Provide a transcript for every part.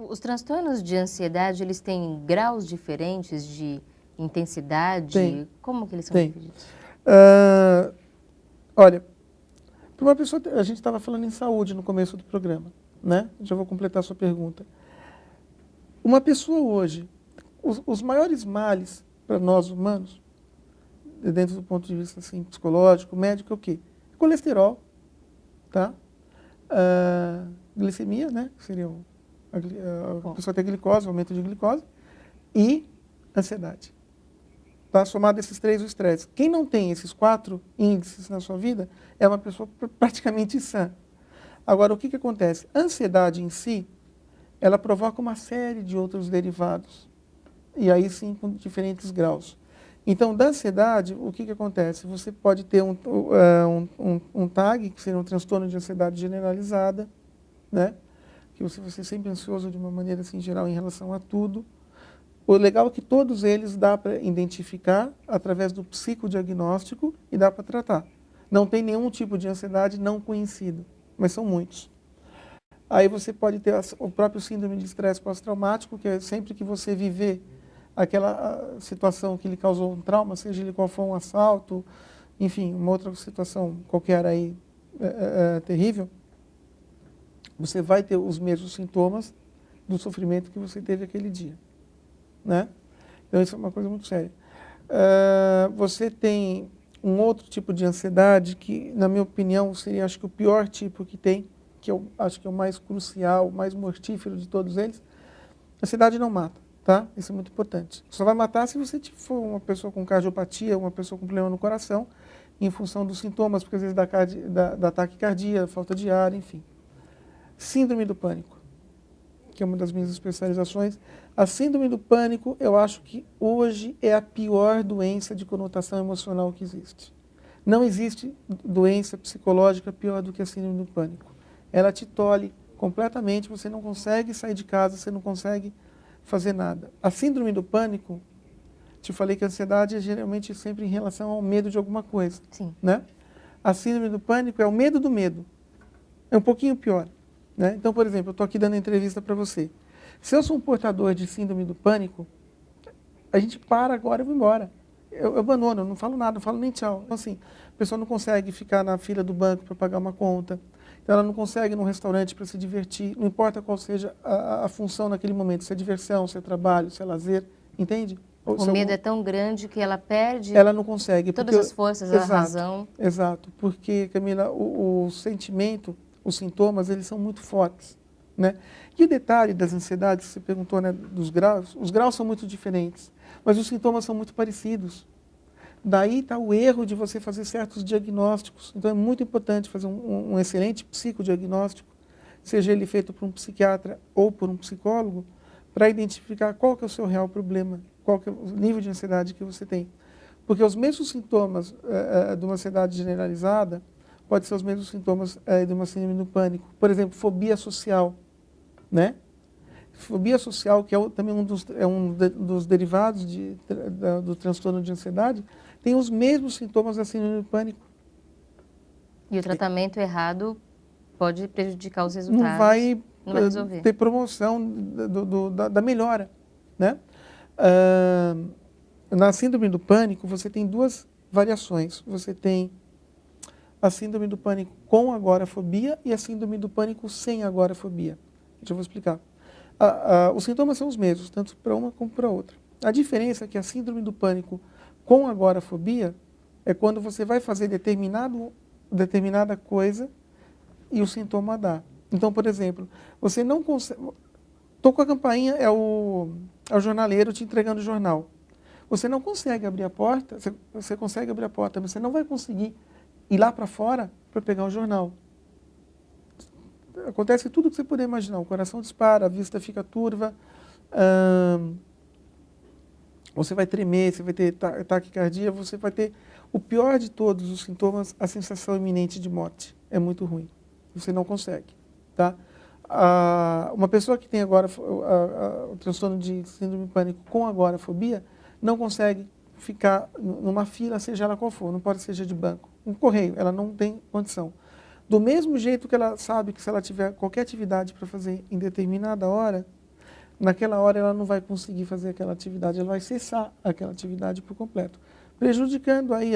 Os transtornos de ansiedade, eles têm graus diferentes de intensidade? Tem. Como que eles são Tem. divididos? Olha, para uma pessoa, a gente estava falando em saúde no começo do programa, né? Já vou completar a sua pergunta. Uma pessoa hoje, os maiores males para nós humanos, dentro do ponto de vista assim, psicológico, médico, é o quê? Colesterol, tá? Glicemia, né? Que seria a pessoa ter glicose, aumento de glicose, e ansiedade. Tá? Somado esses três, o estresse. Quem não tem esses 4 índices na sua vida é uma pessoa praticamente sã. Agora, o que acontece? A ansiedade em si, ela provoca uma série de outros derivados. E aí sim, com diferentes graus. Então, da ansiedade, o que acontece? Você pode ter um TAG, que seria um transtorno de ansiedade generalizada, né? Que você sempre ansioso de uma maneira assim, geral em relação a tudo. O legal é que todos eles dá para identificar através do psicodiagnóstico e dá para tratar. Não tem nenhum tipo de ansiedade não conhecido, mas são muitos. Aí você pode ter o próprio síndrome de estresse pós-traumático, que é sempre que você viver aquela situação que lhe causou um trauma, seja ele qual for um assalto, enfim, uma outra situação qualquer aí terrível, você vai ter os mesmos sintomas do sofrimento que você teve aquele dia. Né? Então isso é uma coisa muito séria. Você tem um outro tipo de ansiedade que, na minha opinião, seria acho que o pior tipo que tem, que eu acho que é o mais crucial, o mais mortífero de todos eles. A ansiedade não mata, tá? Isso é muito importante. Só vai matar se você for uma pessoa com cardiopatia, uma pessoa com problema no coração, em função dos sintomas, porque às vezes da taquicardia, falta de ar, enfim. Síndrome do pânico, que é uma das minhas especializações. A síndrome do pânico, eu acho que hoje é a pior doença de conotação emocional que existe. Não existe doença psicológica pior do que a síndrome do pânico. Ela te tolhe completamente, você não consegue sair de casa, você não consegue fazer nada. A síndrome do pânico, te falei que a ansiedade é geralmente sempre em relação ao medo de alguma coisa. Sim. Né? A síndrome do pânico é o medo do medo. É um pouquinho pior. Né? Então, por exemplo, eu estou aqui dando entrevista para você. Se eu sou um portador de síndrome do pânico, a gente para agora e vou embora. Eu abandono, eu não falo nada, não falo nem tchau. Então, assim, a pessoa não consegue ficar na fila do banco para pagar uma conta, então ela não consegue ir num restaurante para se divertir, não importa qual seja a função naquele momento, se é diversão, se é trabalho, se é lazer, entende? O medo é tão grande que ela perde ela não consegue, todas as forças, a razão. Exato, porque, Camila, o sentimento, os sintomas, eles são muito fortes. Né? E o detalhe das ansiedades, você perguntou, né, dos graus, os graus são muito diferentes, mas os sintomas são muito parecidos. Daí está o erro de você fazer certos diagnósticos. Então é muito importante fazer um excelente psicodiagnóstico, seja ele feito por um psiquiatra ou por um psicólogo, para identificar qual que é o seu real problema, qual que é o nível de ansiedade que você tem. Porque os mesmos sintomas de uma ansiedade generalizada podem ser os mesmos sintomas de uma síndrome do pânico. Por exemplo, fobia social. Né? Fobia social, que é também dos derivados do transtorno de ansiedade, tem os mesmos sintomas da síndrome do pânico. E o tratamento errado pode prejudicar os resultados. Não vai resolver. ter promoção da melhora. Né? Na síndrome do pânico, você tem 2 variações. Você tem a síndrome do pânico com agorafobia e a síndrome do pânico sem agorafobia. Já vou explicar. Os sintomas são os mesmos, tanto para uma como para outra. A diferença é que a síndrome do pânico com agorafobia é quando você vai fazer determinada coisa e o sintoma dá. Então, por exemplo, você não consegue... Tocou a campainha, é o jornaleiro te entregando o jornal. Você não consegue abrir a porta, você consegue abrir a porta, mas você não vai conseguir ir lá para fora para pegar o jornal. Acontece tudo que você puder imaginar. O coração dispara, a vista fica turva, você vai tremer, você vai ter taquicardia, você vai ter o pior de todos os sintomas, a sensação iminente de morte. É muito ruim. Você não consegue. Tá? Uma pessoa que tem agora o transtorno de síndrome de pânico com agorafobia não consegue ficar numa fila, seja ela qual for, não pode ser de banco. Um correio, ela não tem condição. Do mesmo jeito que ela sabe que se ela tiver qualquer atividade para fazer em determinada hora, naquela hora ela não vai conseguir fazer aquela atividade, ela vai cessar aquela atividade por completo, prejudicando aí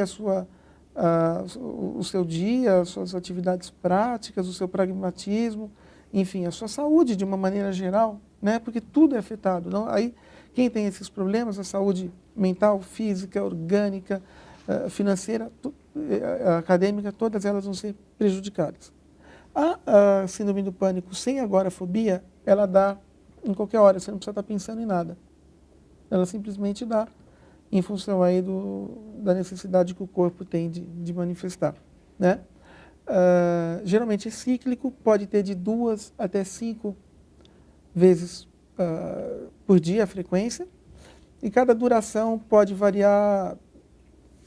o seu dia, as suas atividades práticas, o seu pragmatismo, enfim, a sua saúde de uma maneira geral, né? Porque tudo é afetado. Não? Aí, quem tem esses problemas, a saúde mental, física, orgânica, financeira, acadêmica, todas elas vão ser prejudicadas. A síndrome do pânico sem agorafobia, ela dá em qualquer hora, você não precisa estar pensando em nada. Ela simplesmente dá em função aí da necessidade que o corpo tem de manifestar, né? Geralmente é cíclico, pode ter de 2 até 5 vezes por dia a frequência, e cada duração pode variar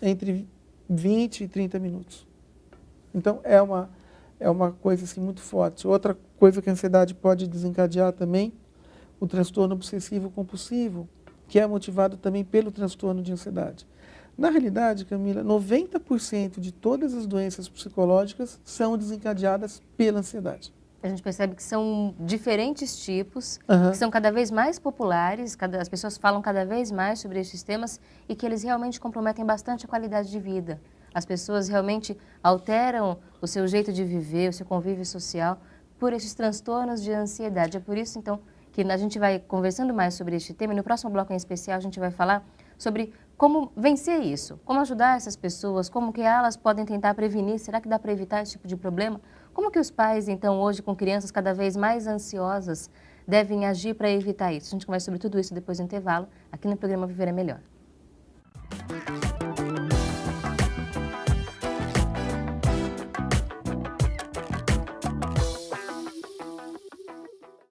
entre 20 e 30 minutos. Então, é uma coisa assim, muito forte. Outra coisa que a ansiedade pode desencadear também, o transtorno obsessivo compulsivo, que é motivado também pelo transtorno de ansiedade. Na realidade, Camila, 90% de todas as doenças psicológicas são desencadeadas pela ansiedade. A gente percebe que são diferentes tipos, Uhum. que são cada vez mais populares, as pessoas falam cada vez mais sobre esses temas e que eles realmente comprometem bastante a qualidade de vida. As pessoas realmente alteram o seu jeito de viver, o seu convívio social por esses transtornos de ansiedade. É por isso, então, que a gente vai conversando mais sobre este tema e no próximo bloco em especial a gente vai falar sobre como vencer isso, como ajudar essas pessoas, como que elas podem tentar prevenir, será que dá para evitar esse tipo de problema? Como que os pais, então, hoje com crianças cada vez mais ansiosas, devem agir para evitar isso? A gente conversa sobre tudo isso depois do intervalo, aqui no programa Viver é Melhor.